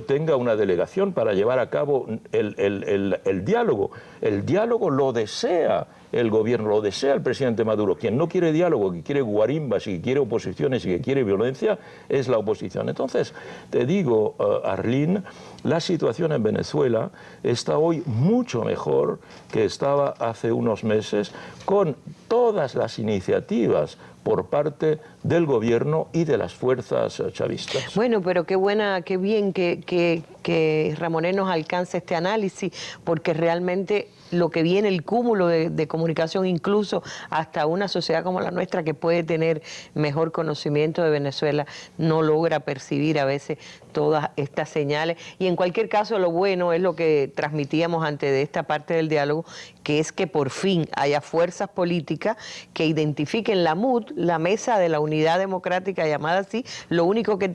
tenga una delegación para llevar a cabo el diálogo. El diálogo lo desea el gobierno, lo desea el presidente Maduro. Quien no quiere diálogo, que quiere guarimbas y que quiere oposiciones y que quiere violencia, es la oposición. Entonces, te digo, Arlene, la situación en Venezuela está hoy mucho mejor que estaba hace unos meses, con todas las iniciativas por parte del gobierno y de las fuerzas chavistas. Bueno, pero qué bien que Ramonet nos alcance este análisis, porque realmente lo que viene, el cúmulo de comunicación, incluso hasta una sociedad como la nuestra, que puede tener mejor conocimiento de Venezuela, no logra percibir a veces todas estas señales. Y en cualquier caso, lo bueno es lo que transmitíamos antes de esta parte del diálogo, que es que por fin haya fuerzas políticas que identifiquen la MUD, la Mesa de la Unidad Democrática llamada así. Lo único que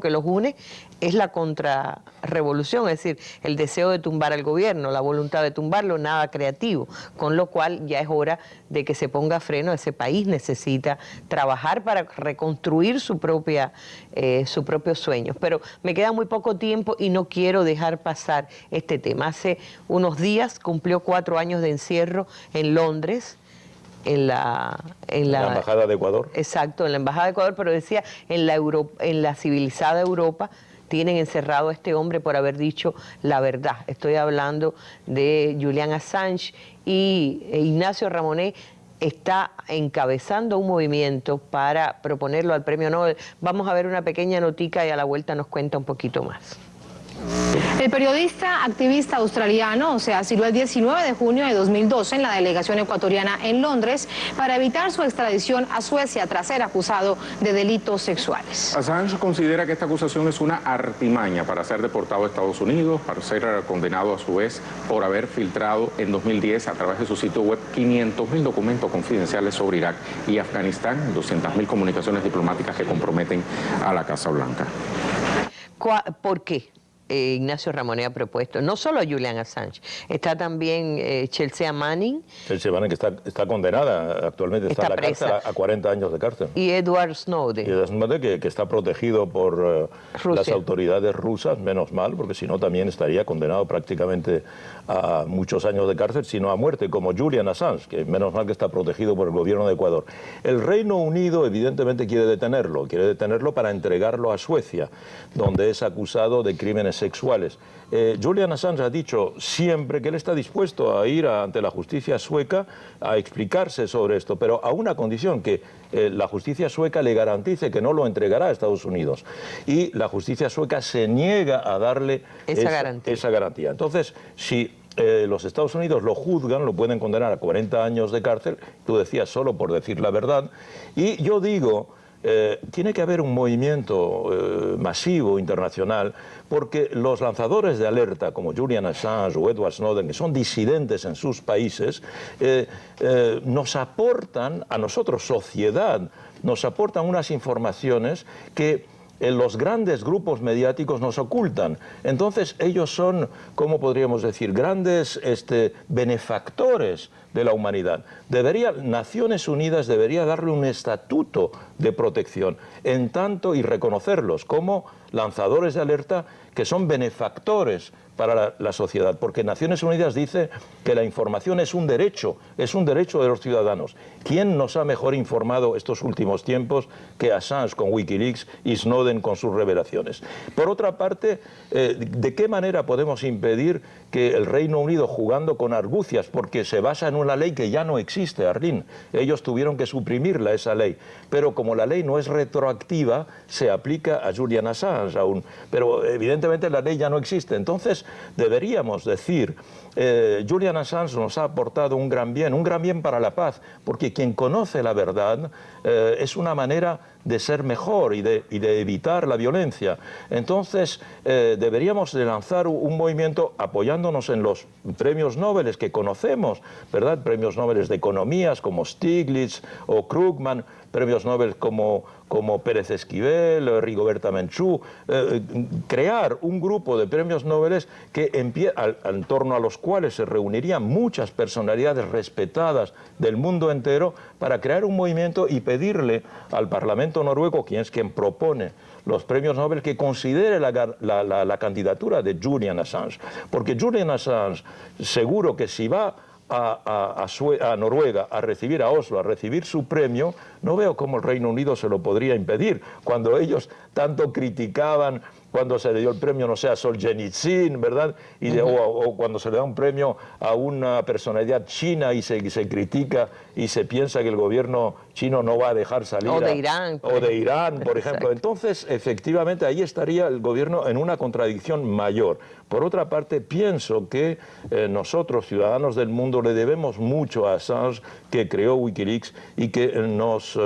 los une es la contrarrevolución, es decir, el deseo de tumbar al gobierno, la voluntad de tumbarlo, nada creativo, con lo cual ya es hora de que se ponga freno. Ese país necesita trabajar para reconstruir sus propios sueños. Pero me queda muy poco tiempo y no quiero dejar pasar este tema. Hace unos días cumplió 4 años de encierro en Londres, en la Embajada de Ecuador. Exacto, en la Embajada de Ecuador, pero decía, en la civilizada Europa tienen encerrado a este hombre por haber dicho la verdad. Estoy hablando de Julian Assange, y Ignacio Ramonet está encabezando un movimiento para proponerlo al Premio Nobel. Vamos a ver una pequeña notica y a la vuelta nos cuenta un poquito más. El periodista activista australiano se asiló el 19 de junio de 2012 en la delegación ecuatoriana en Londres para evitar su extradición a Suecia tras ser acusado de delitos sexuales. Assange considera que esta acusación es una artimaña para ser deportado a Estados Unidos, para ser condenado a su vez por haber filtrado en 2010 a través de su sitio web 500.000 documentos confidenciales sobre Irak y Afganistán, 200.000 comunicaciones diplomáticas que comprometen a la Casa Blanca. ¿Por qué? Ignacio Ramonet ha propuesto, no solo a Julian Assange, está también Chelsea Manning. Chelsea Manning, que está condenada actualmente, está en la cárcel a 40 años de cárcel. Y Edward Snowden. Y Edward Snowden, que está protegido por las autoridades rusas, menos mal, porque si no también estaría condenado prácticamente a muchos años de cárcel, sino a muerte, como Julian Assange, que menos mal que está protegido por el gobierno de Ecuador. El Reino Unido evidentemente quiere detenerlo para entregarlo a Suecia, donde es acusado de crímenes sexuales. Julian Assange ha dicho siempre que él está dispuesto a ir ante la justicia sueca a explicarse sobre esto, pero a una condición, que la justicia sueca le garantice que no lo entregará a Estados Unidos. Y la justicia sueca se niega a darle esa garantía. Entonces, si los Estados Unidos lo juzgan, lo pueden condenar a 40 años de cárcel, tú decías, solo por decir la verdad. Y yo digo, tiene que haber un movimiento masivo internacional, porque los lanzadores de alerta como Julian Assange o Edward Snowden, que son disidentes en sus países, nos aportan a nosotros, sociedad, nos aportan unas informaciones que los grandes grupos mediáticos nos ocultan. Entonces ellos son, ¿cómo podríamos decir?, grandes benefactores de la humanidad. Naciones Unidas debería darle un estatuto de protección, en tanto y reconocerlos como lanzadores de alerta que son benefactores para la sociedad, porque Naciones Unidas dice que la información es un derecho de los ciudadanos. ¿Quién nos ha mejor informado estos últimos tiempos que Assange con Wikileaks y Snowden con sus revelaciones? Por otra parte, ¿de qué manera podemos impedir que el Reino Unido, jugando con argucias, porque se basa en una ley que ya no existe, Arlene, ellos tuvieron que suprimirla, esa ley, pero como la ley no es retroactiva, se aplica a Julian Assange aún, pero evidentemente la ley ya no existe. Entonces deberíamos decir, Julian Assange nos ha aportado un gran bien para la paz, porque quien conoce la verdad es una manera de ser mejor y de evitar la violencia. Entonces deberíamos de lanzar un movimiento apoyándonos en los premios Nobel que conocemos, ¿verdad? Premios Nobel de economías como Stiglitz o Krugman, premios Nobel como Pérez Esquivel, Rigoberta Menchú, crear un grupo de premios Nobel en torno a los cuales se reunirían muchas personalidades respetadas del mundo entero, para crear un movimiento y pedirle al Parlamento noruego, quien propone los premios Nobel, que considere la candidatura de Julian Assange. Porque Julian Assange, seguro que si va a Noruega a recibir, a Oslo, a recibir su premio, no veo cómo el Reino Unido se lo podría impedir, cuando ellos tanto criticaban cuando se le dio el premio, no sé, a Solzhenitsyn, ¿verdad? O cuando se le da un premio a una personalidad china y se critica y se piensa que el gobierno chino no va a dejar salir o de Irán, por ejemplo. Entonces, efectivamente, ahí estaría el gobierno en una contradicción mayor. Por otra parte, pienso que nosotros, ciudadanos del mundo, le debemos mucho a Assange, que creó Wikileaks y que nos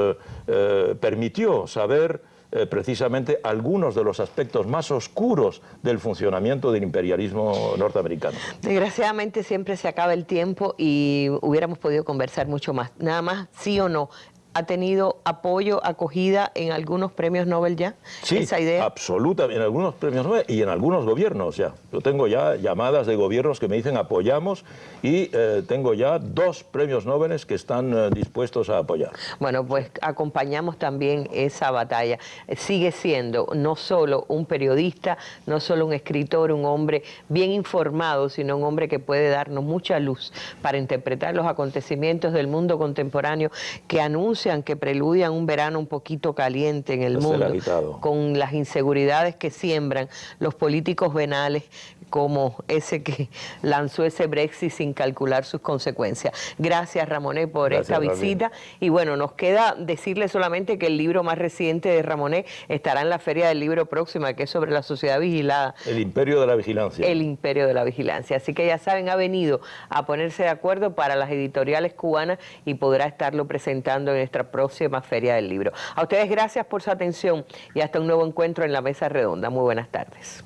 permitió saber precisamente algunos de los aspectos más oscuros del funcionamiento del imperialismo norteamericano. Desgraciadamente siempre se acaba el tiempo y hubiéramos podido conversar mucho más. Nada más, sí o no, ¿ha tenido apoyo, acogida en algunos premios Nobel ya? Sí, esa idea. Absolutamente, en algunos premios Nobel y en algunos gobiernos ya. Yo tengo ya llamadas de gobiernos que me dicen apoyamos y tengo ya 2 premios Nobel que están dispuestos a apoyar. Bueno, pues acompañamos también esa batalla. Sigue siendo no solo un periodista, no solo un escritor, un hombre bien informado, sino un hombre que puede darnos mucha luz para interpretar los acontecimientos del mundo contemporáneo que anuncia que preludian un verano un poquito caliente en el mundo, con las inseguridades que siembran los políticos venales como ese que lanzó ese Brexit sin calcular sus consecuencias. Gracias, Ramonet, por esta visita. Y bueno, nos queda decirle solamente que el libro más reciente de Ramonet estará en la Feria del Libro próxima, que es sobre la sociedad vigilada. El imperio de la vigilancia. El imperio de la vigilancia. Así que ya saben, ha venido a ponerse de acuerdo para las editoriales cubanas y podrá estarlo presentando en nuestra próxima Feria del Libro. A ustedes gracias por su atención y hasta un nuevo encuentro en la Mesa Redonda. Muy buenas tardes.